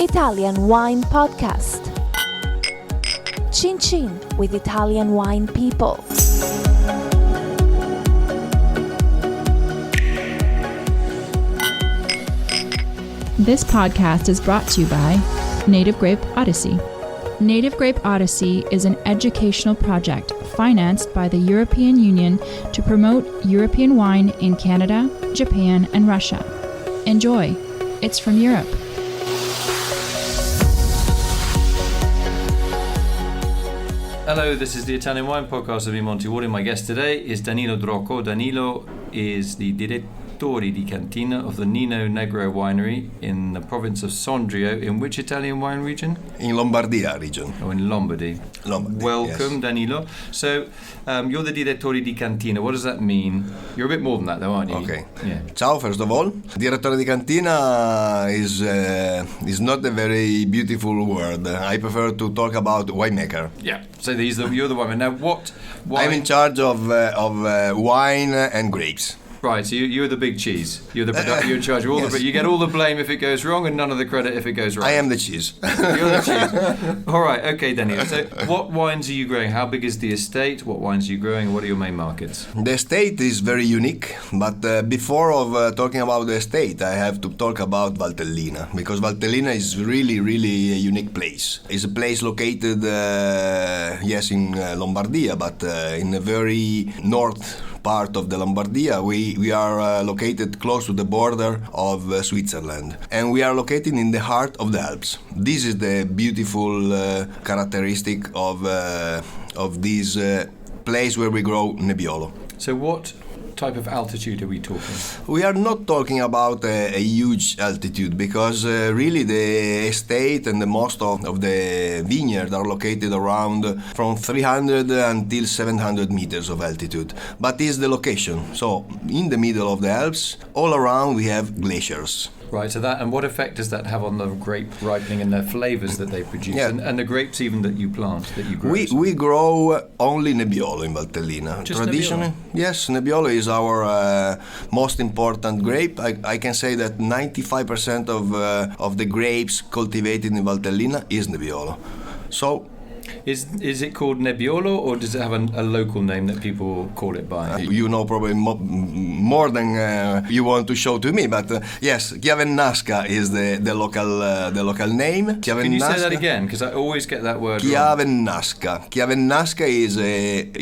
Italian Wine Podcast. Chin Chin with Italian wine people. This podcast is brought to you by Native Grape Odyssey. Native Grape Odyssey is an educational project financed by the European Union to promote European wine in Canada, Japan, and Russia. Enjoy. It's from Europe. Hello, this is the Italian Wine Podcast of me, Monty Waldin. My guest today is Danilo Drocco. Danilo is the Direttore di Cantina of the Nino Negri Winery in the province of Sondrio. In which Italian wine region? In Lombardia region. Oh, in Lombardy. Welcome, yes. Danilo. So, you're the Direttore di Cantina. What does that mean? You're a bit more than that, though, aren't you? Okay. Yeah. Ciao, first of all. Direttore di Cantina is not a very beautiful word. I prefer to talk about winemaker. Yeah. So you're the winemaker. Now, what wine? I'm in charge of wine and grapes. Right, so you're the big cheese. You're in charge of all Yes. you get all the blame if it goes wrong and none of the credit if it goes right. I am the cheese. You're the cheese. All right, okay, Danilo. So what wines are you growing? How big is the estate? What wines are you growing? What are your main markets? The estate is very unique, but before of talking about the estate, I have to talk about Valtellina, because Valtellina is really, really a unique place. It's a place located, in Lombardia, but in a very north part of the Lombardia. We are located close to the border of Switzerland, and we are located in the heart of the Alps. This is the beautiful characteristic of this place where we grow Nebbiolo. So what type of altitude are we talking? We are not talking about a huge altitude, because really the estate and the most of the vineyard are located around from 300 until 700 meters of altitude. But it's the location. So in the middle of the Alps, all around we have glaciers. Right, so and what effect does that have on the grape ripening and the flavors that they produce? Yeah. And the grapes even that you plant, that you grow? We grow only Nebbiolo in Valtellina. Just Traditionally, Nebbiolo? Yes, Nebbiolo is our most important grape. I can say that 95% of the grapes cultivated in Valtellina is Nebbiolo. So, Is it called Nebbiolo, or does it have a local name that people call it by? you know probably more than you want to show to me, but yes, Chiavennasca is the local name. Can you say that again? Because I always get that word wrong. Chiavennasca. Chiavennasca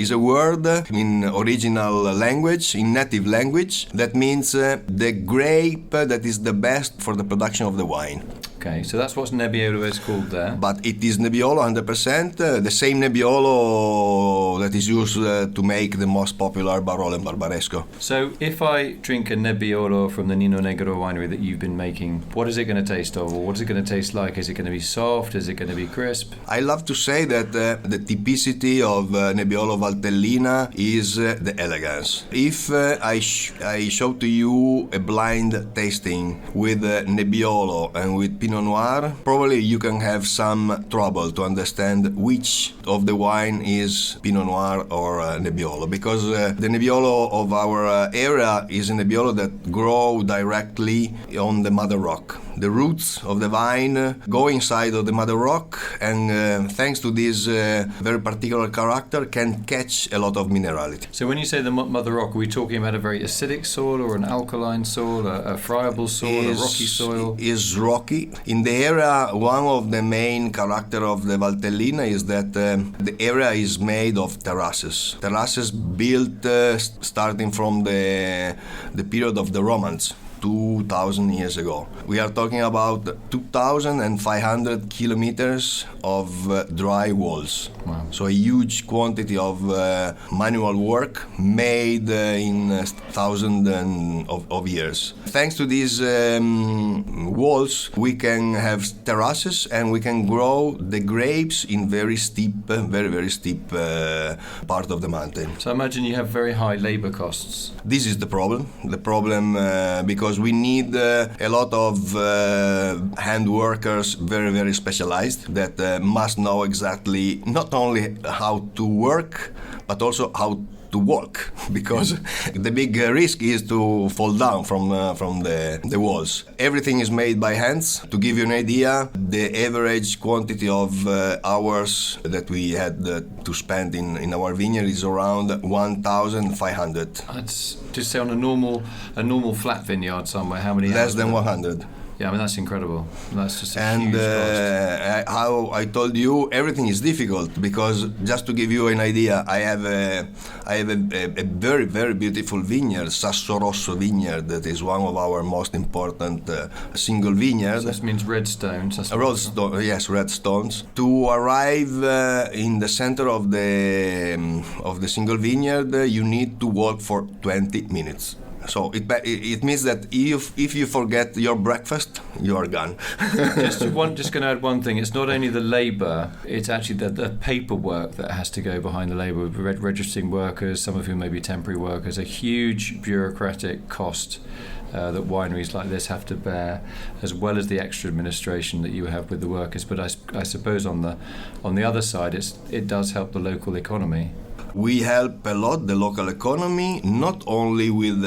is a word in original language, in native language, that means the grape that is the best for the production of the wine. Okay, so that's what Nebbiolo is called there. But it is Nebbiolo 100%, the same Nebbiolo that is used to make the most popular Barolo and Barbaresco. So if I drink a Nebbiolo from the Nino Negri Winery that you've been making, what is it going to taste of, or what is it going to taste like? Is it going to be soft? Is it going to be crisp? I love to say that the typicity of Nebbiolo Valtellina is the elegance. If I show to you a blind tasting with Nebbiolo and with Pinot Noir, probably you can have some trouble to understand which of the wine is Pinot Noir or Nebbiolo, because the Nebbiolo of our area is a Nebbiolo that grow directly on the mother rock. The roots of the vine go inside of the mother rock, and thanks to this very particular character, can catch a lot of minerality. So when you say the mother rock, are we talking about a very acidic soil or an alkaline soil, a friable soil, a rocky soil? Is rocky. In the area, one of the main character of the Valtellina is that the area is made of terraces. Terraces built starting from the period of the Romans. 2,000 years ago. We are talking about 2,500 kilometers of dry walls. Wow. So a huge quantity of manual work made in thousands of years. Thanks to these walls, we can have terraces and we can grow the grapes in very steep part of the mountain. So I imagine you have very high labor costs. This is the problem. Because we need a lot of hand workers, very, very specialized, that must know exactly not only how to work, but also how to walk because the big risk is to fall down from the walls. Everything is made by hands. To give you an idea, the average quantity of hours that we had to spend in our vineyard is around 1,500. That's just say on a normal flat vineyard somewhere. How many? Less than 100. Yeah, I mean that's incredible. That's just a And huge cost. how I told you, everything is difficult because just to give you an idea, I have a very, very beautiful vineyard, Sasso Rosso vineyard, that is one of our most important single vineyards. So this means red stones. That's Yes, red stones. To arrive in the center of the single vineyard, you need to walk for 20 minutes. So it means that if you forget your breakfast, you are gone. Just going to add one thing. It's not only the labour; it's actually the paperwork that has to go behind the labour. Registering workers, some of whom may be temporary workers, a huge bureaucratic cost that wineries like this have to bear, as well as the extra administration that you have with the workers. But I suppose on the other side, it does help the local economy. We help a lot the local economy, not only with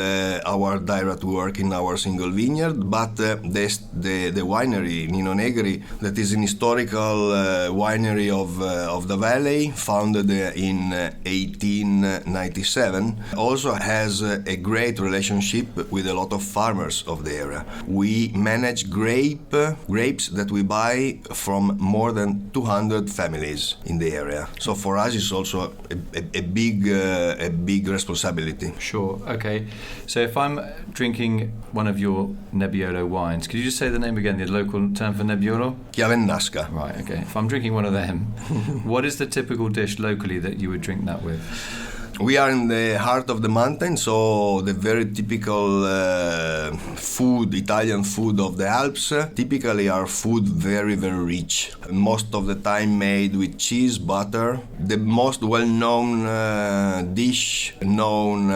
our direct work in our single vineyard, but the winery, Nino Negri, that is an historical winery of the valley, founded in 1897, also has a great relationship with a lot of farmers of the area. We manage grapes that we buy from more than 200 families in the area. So for us, it's also a big responsibility. Sure. Okay. So if I'm drinking one of your Nebbiolo wines, could you just say the name again, the local term for Nebbiolo? Chiavennasca. Right. Okay. If I'm drinking one of them, what is the typical dish locally that you would drink that with? We are in the heart of the mountain, so the very typical Italian food of the Alps, typically are food very, very rich. Most of the time made with cheese, butter. The most well-known dish known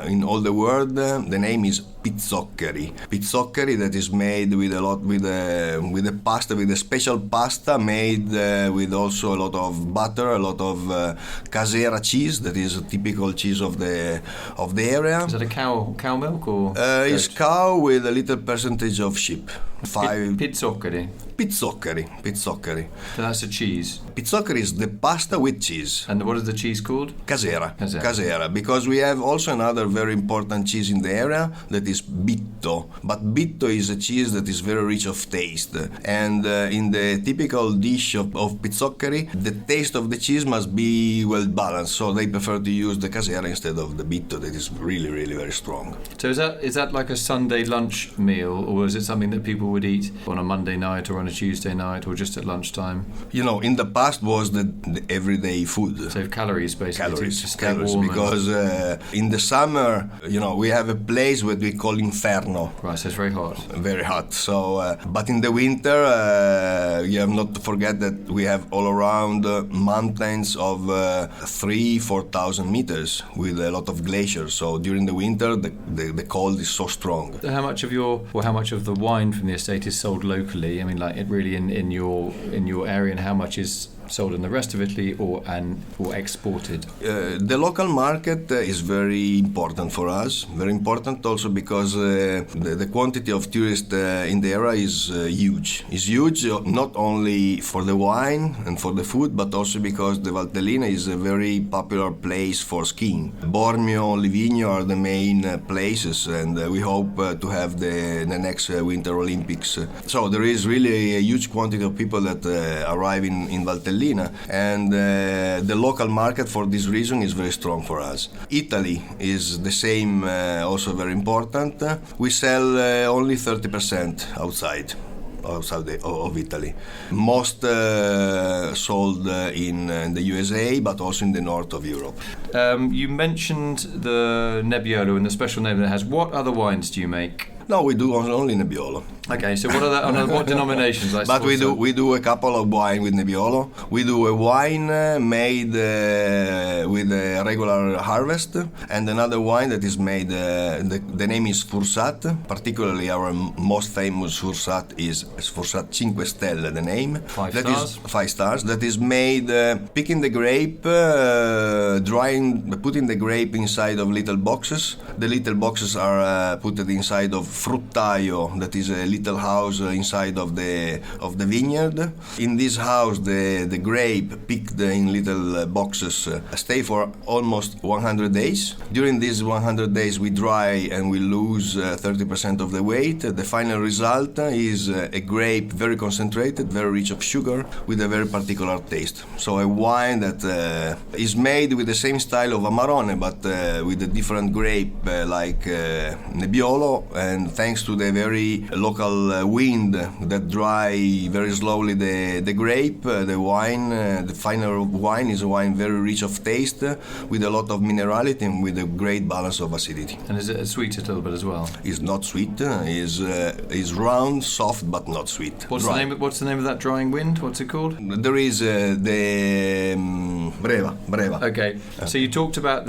in all the world, the name is pizzoccheri. Pizzoccheri that is made with a pasta, with a special pasta made with also a lot of butter, a lot of Casera cheese, that is a typical cheese of the area. Is that a cow milk or? It's cow with a little percentage of sheep. Pizzoccheri. Pizzoccheri. So that's a cheese. Pizzoccheri is the pasta with cheese. And what is the cheese called? Casera. Because we have also another very important cheese in the area that is Bitto. But Bitto is a cheese that is very rich of taste. And in the typical dish of pizzoccheri, the taste of the cheese must be well balanced. So they prefer to use the Casera instead of the Bitto that is really, really very strong. So is that like a Sunday lunch meal, or is it something that people would eat on a Monday night or on a Tuesday night or just at lunchtime? In the past was the everyday food. So calories, basically. Calories, because in the summer, we have a place what we call Inferno. Right, so it's very hot. Very hot. So, but in the winter, you have not to forget that we have all around mountains of 3,000-4,000 meters with a lot of glaciers. So during the winter, the cold is so strong. So how much of the wine from the estate is sold locally? I mean, like it really in your area, and how much is sold in the rest of Italy or exported? The local market is very important for us. Very important also because the quantity of tourists in the area is huge. It's huge not only for the wine and for the food, but also because the Valtellina is a very popular place for skiing. Bormio, Livigno are the main places, and we hope to have the next Winter Olympics. So there is really a huge quantity of people that arrive in Valtellina. And the local market for this reason is very strong for us. Italy is the same, also very important. We sell only 30% outside of Italy. Most sold in the USA, but also in the north of Europe. You mentioned the Nebbiolo and the special name that it has. What other wines do you make? No, we do only Nebbiolo. Okay, so what denominations? But we do a couple of wine with Nebbiolo. We do a wine made with a regular harvest, and another wine that is made. The name is Sfursat. Particularly, our most famous Sfursat is Sfursat 5 Stelle. The name 5 that stars. is 5 stars. That is made picking the grape, putting the grape inside of little boxes. The little boxes are put inside of fruttaio. That is a little house inside of the vineyard. In this house, the grape picked in little boxes stay for almost 100 days. During these 100 days, we dry and we lose 30% of the weight. The final result is a grape very concentrated, very rich of sugar, with a very particular taste. So a wine that is made with the same style of Amarone, but with a different grape like Nebbiolo, and thanks to the very local wind that dry very slowly the grape, the wine, the final wine is a wine very rich of taste, with a lot of minerality and with a great balance of acidity. And is it sweet a little bit as well? It's not sweet. Is round, soft, but not sweet. What's the name of that drying wind? What's it called? There is the Breva. Okay, so you talked about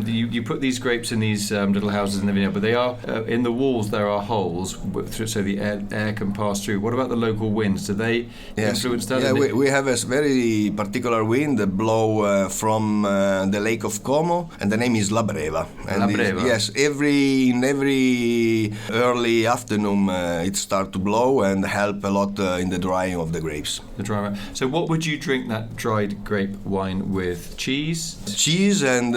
you put these grapes in these little houses in the vineyard, but they are in the walls. There are holes so the air can pass through. What about the local winds? Do they influence that? Yeah, we have a very particular wind that blow from the Lake of Como, and the name is La Breva. And La Breva. Yes, in every early afternoon it starts to blow and help a lot in the drying of the grapes. So what would you drink that dried grape wine with? Cheese? Cheese and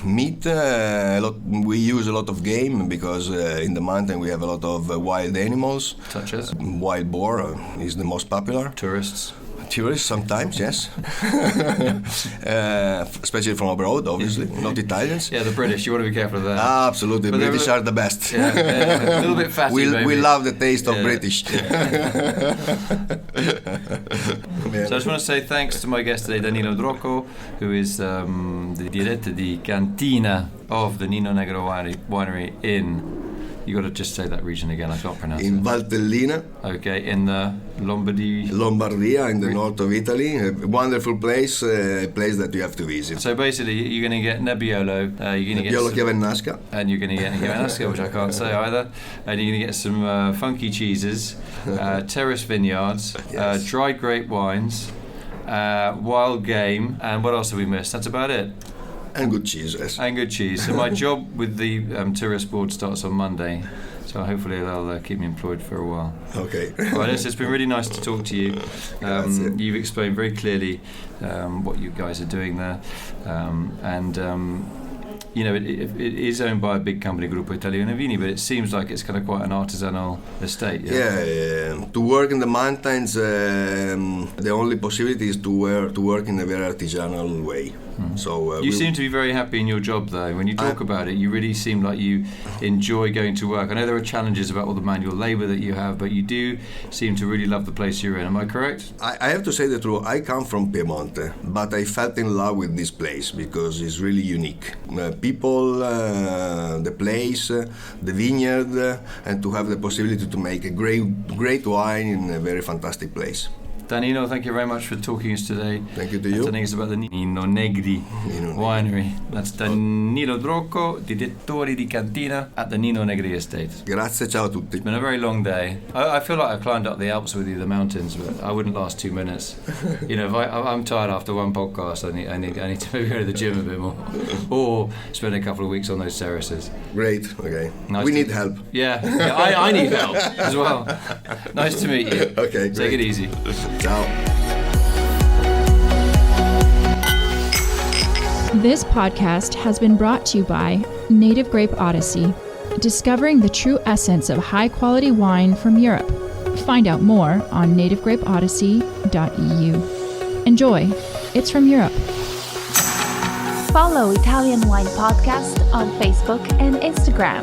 meat. We use a lot of game because in the mountain we have a lot of wild animals. Such as? Wild boar is the most popular. Tourists sometimes, yes. Especially from abroad, obviously, not Italians. Yeah, the British, you want to be careful of that. Absolutely, British are the best. Yeah, a little bit fatty, we love the taste of British. So I just want to say thanks to my guest today, Danilo Drocco, who is the Direttore di Cantina of the Nino Negri Winery in... You got to just say that region again. I can't pronounce it. In Valtellina. Okay, in the Lombardy. Lombardia, in the north of Italy. A wonderful place, a place that you have to visit. So basically, you're going to get Nebbiolo. You're going to Nebbiolo Chiavennasca. And you're going to get Chiavennasca, which I can't say either. And you're going to get some funky cheeses, terrace vineyards, yes. Dried grape wines, wild game, and what else have we missed? That's about it. And good cheese, yes. And good cheese. So my job with the tourist board starts on Monday. So hopefully they'll keep me employed for a while. Okay. Well, it's been really nice to talk to you. You've explained very clearly what you guys are doing there. You know, it is owned by a big company, Gruppo Italiano Vini, but it seems like it's kind of quite an artisanal estate. Yeah. To work in the mountains, the only possibility is to work in a very artisanal way. So you seem to be very happy in your job, though. When you talk about it, you really seem like you enjoy going to work. I know there are challenges about all the manual labour that you have, but you do seem to really love the place you're in. Am I correct? I have to say the truth. I come from Piemonte, but I felt in love with this place because it's really unique. People, the place, the vineyard, and to have the possibility to make a great wine in a very fantastic place. Danilo, thank you very much for talking to us today. Thank you to you. Telling us about the Nino Negri Winery. That's Danilo Drocco, Direttore di Cantina at the Nino Negri Estate. Grazie, ciao a tutti. It's been a very long day. I feel like I climbed up the Alps with you, the mountains, but I wouldn't last 2 minutes. You know, I'm tired after one podcast. I need to maybe go to the gym a bit more, or spend a couple of weeks on those terraces. Great. Okay. Nice we need help. Yeah, I need help as well. Nice to meet you. Okay. Great. Take it easy. Ciao. This podcast has been brought to you by Native Grape Odyssey, discovering the true essence of high-quality wine from Europe. Find out more on nativegrapeodyssey.eu. Enjoy. It's from Europe. Follow Italian Wine Podcast on Facebook and Instagram.